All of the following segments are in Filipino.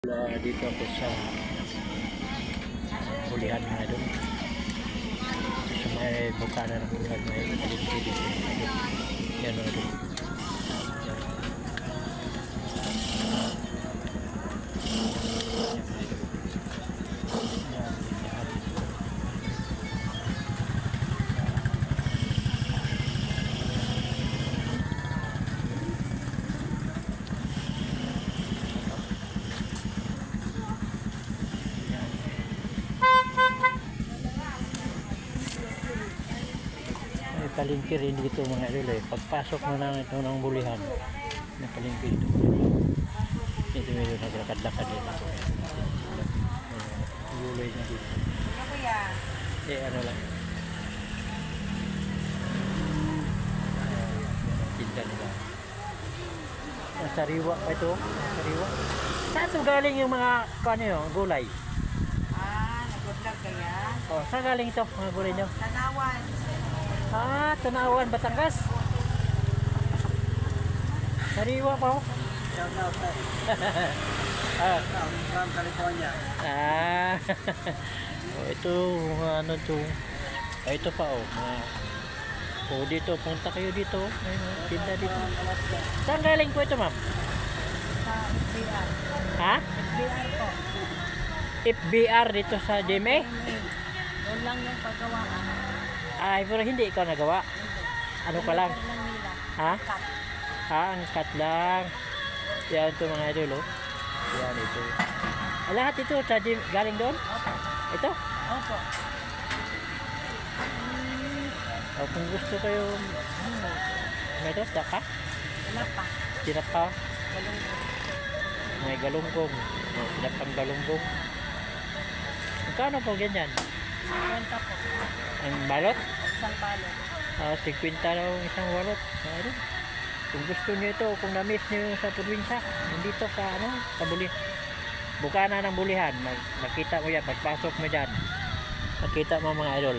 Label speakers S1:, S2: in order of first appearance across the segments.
S1: Dito ako sa bulihan na doon. Sa may bukana ng bulihan, may palengke dito. Yan o doon. Palengke rin dito mga idol eh. Pagpasok mo na ito ng bulihan, may palengke dito. Ito medyo naglakad-lakad dito. Gulay na dito. Ano lang. Tinda nila. Sariwa pa ito. Sariwa. Saan ito galing yung mga gulay?
S2: Nag-vlog kaya?
S1: Oh, saan galing ito mga gulay nyo?
S2: Tanawan.
S1: Tanawan, Batangas. Sariwa pa oh.
S2: Shout out from California.
S1: Ito, ano to? Ito pa oh. Dito, punta kayo dito. May tinda dito. Saan galing po ito, ma'am?
S2: Sa FBR.
S1: Ha?
S2: FBR po.
S1: FBR dito sa GMA?
S2: Doon lang yung paggawaan.
S1: Ay, pero hindi ikaw nagawa. Ano ka lang? Ha?
S2: Cut.
S1: Ang cut lang. Yan ito mga idol, oh. Yan ito. Lahat ito sa galing doon?
S2: Opo.
S1: Ito?
S2: Opo.
S1: Kung gusto kayo, may dos, daka?
S2: Tinapa.
S1: Tinapa?
S2: Galunggong.
S1: May galunggong. Tinapang galunggong. Magkano po ganyan?
S2: 50 po.
S1: Ang balot?
S2: Isang balot.
S1: 50 daw isang balot. Ayun. Kung gusto niyo ito, kung na-miss niyo sa probinsya, nandito sa sa bukana ng bulihan, makita mo yan, pagpasok mo dyan, makita mo mga idol,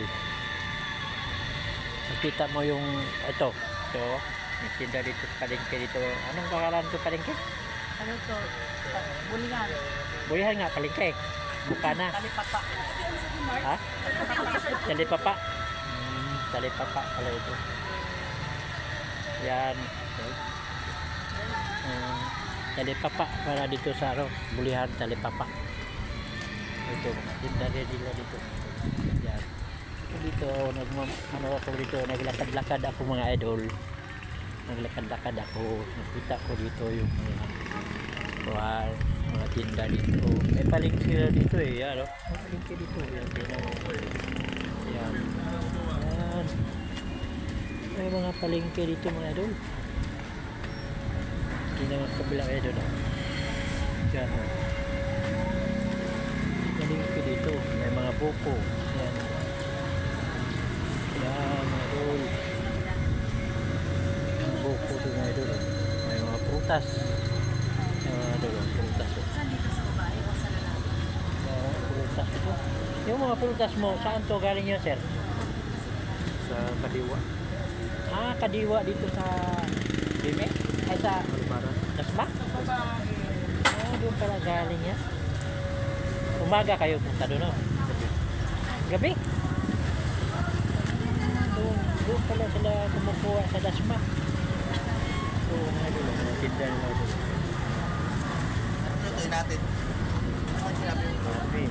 S1: makita mo yung ito, may tinda dito sa palengke dito. Anong pangalan ito palengke?
S2: Ano to? Bulihan.
S1: Bulihan nga, palengke, bukana.
S2: Talipapa.
S1: Ha? Talipapa. Talipapa pala ito. Yan. Talipapa para dito sa bulihan, talipapa. Ito mga tinda nila dito. Yan. Dito ako dito, naglakad-lakad ako mga idol. Naglakad-lakad ako. Nakita ko dito yung mga tinda dito. May palengke dito eh. Yan, may palengke dito. Yan. Yan. May mga palengke dito mga idol. Hindi naman kabila kayo doon. Yan. Palengke dito. May mga buko. Yan. Yan mga idol. Mga buko doon mga idol. May mga prutas. Yan mga idol. Prutas.
S2: Saan dito sa babae o sa lalaki?
S1: Prutas ito. Yung mga prutas mo, saan to galing yun, sir?
S3: Sa Kadiwa.
S1: Kadiwa dito sa Bime? Ay sa Dasma? Doon pala galing yan. Umaga kayo punta doon, no? Gabi? Doon pala sila kumukuha sa Dasma. So, mga doon, mga tinda nila doon.
S3: Ito natin. Ano sinabi mo?
S1: Grabe.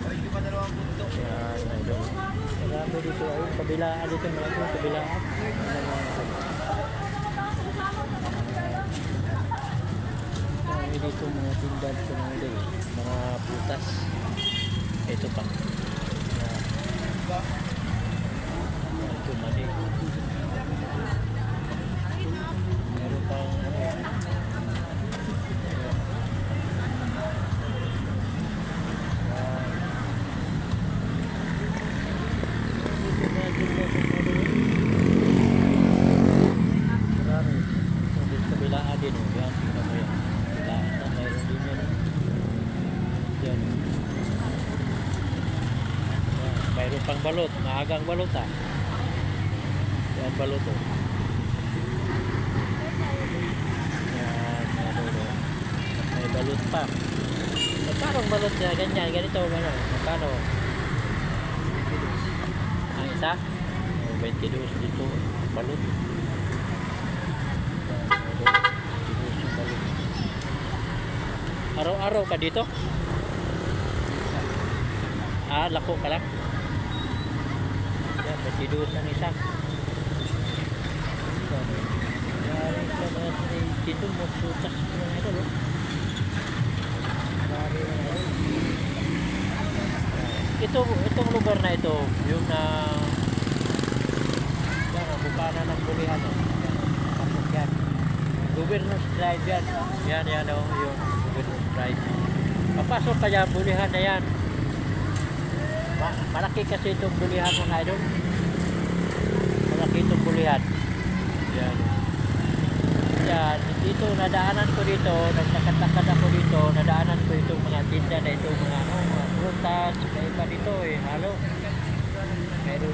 S3: Ay, di ba dalawang bundok?
S1: Yan, mga doon. Grabe dito, ayun, kabilaan dito, mga doon, kabilaan. Marami dito mga tinda dito mga doon, mga putas. Ito pa. Ito mali. Meron pang marami. Dito kabilaan din. Yan, tingnan mo yan. Kabilaan, mayroon din yan. Yan. Mayroon pang balot, maagang balot ha. Yan balot oh. Yan, may balot. balot pa. Magkano ang balot na ganyan? Ganito, gano'n. Magkano? Ang isa? O, 22 dito. Balot. 22 yung balot. Araw-araw ka dito? Ah, lako ka lang? Yan, 22 ang isa. Dito mo sutas ng ito, no? Itong lugar na ito, yung na yan, ang bukana ng bulihan, no? Tapos yan, Governor's Drive yan. Yan, oh, yung Governor's Drive. Papasok ka dyan, bulihan na yan. Malaki kasi itong bulihan, mga idol. Malaki itong bulihan. Yan. Yan, dito nadaanan ko dito, nagtakad-takad ako dito, nadaanan ko itong mga tinda na ito, mga mga prutas, may iba dito halo. Meron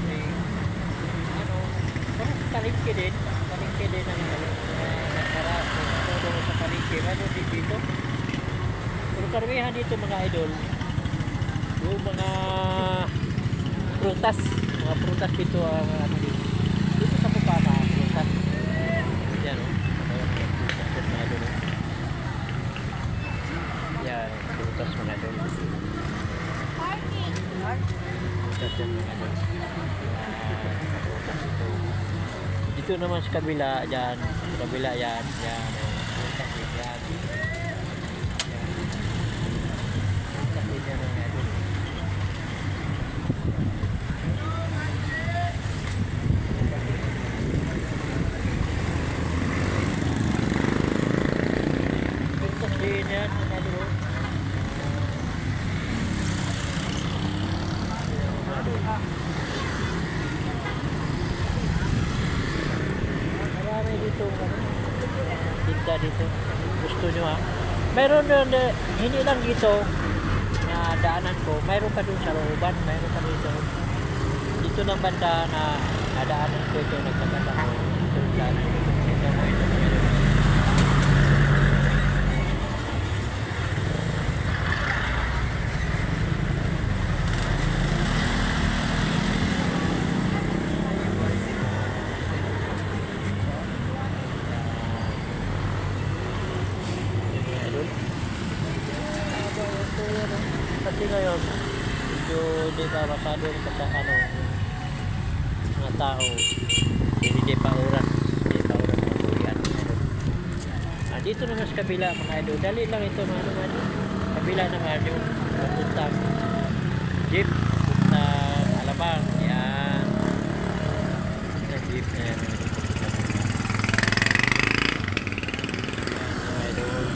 S1: parang palengke din ang nakaraan todo sa palengke, meron din dito. Pero karamihan dito mga idol, yung mga prutas dito ang dito sa Bukana, prutas. Yan, oh. Yan, prutas mga idol. Prutas yan mga idol. Prutas ito. Dito naman sa kabila, yan. Sa kabila yan. Yan, prutas yan. Yan. Prutas yan mga idol. Prutas din yan mga idol. Marami dito tinda dito. Gusto nyo ha? Mayroon doon, hindi lang dito na daanan ko. Mayroon pa doon sa Looban. Mayroon pa dito. Dito ng banda na nadaanan ko ito. Nagkakata ko. Ito daanan ko. Tingnan mo ito. Kasi ngayon, medyo di ba masyadong mga tao, hindi pa oras ng bulian. Dito naman sa kabila mga idol, dali lang ito mga naman. Kabila naman yung papuntang jeep, papuntang Alabang, yan. Sa jeep na yan. Mga idol.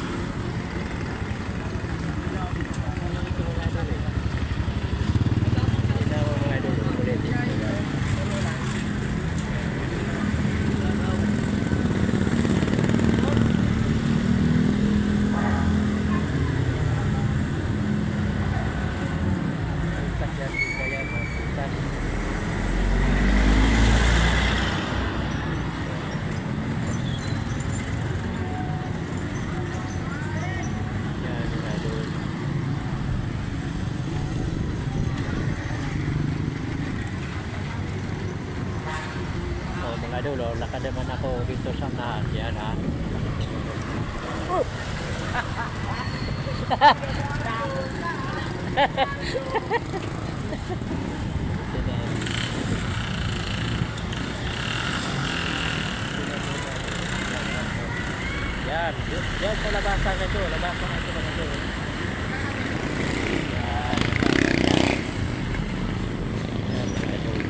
S1: Mga idol, lakad naman ako dito sa unahan. Yan ha. Yan, yan sa labasan na ito. Labasan na ito mga idol. Yan. Yan mga idol.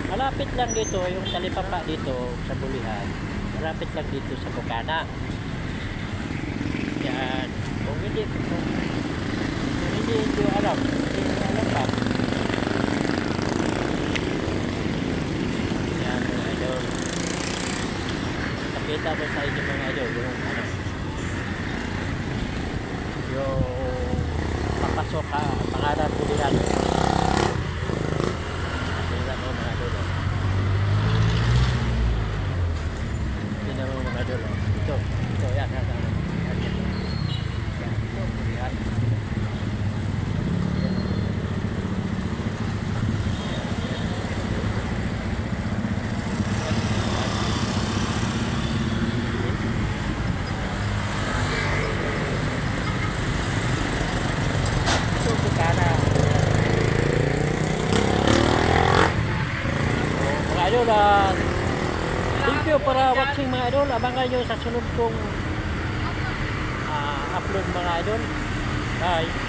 S1: Malapit lang dito, yung talipapa dito sa bulihan. Malapit lang dito sa Bukana. Yan. Kung hindi alam pa. Yan mga idol. Pakita mo sa inyo mga idol yung papasok ka, pangalan bulihan. Ito, yan. idol. Thank you para watching mga idol. Abangan nyo sa sunod kong upload mga idol. Bye.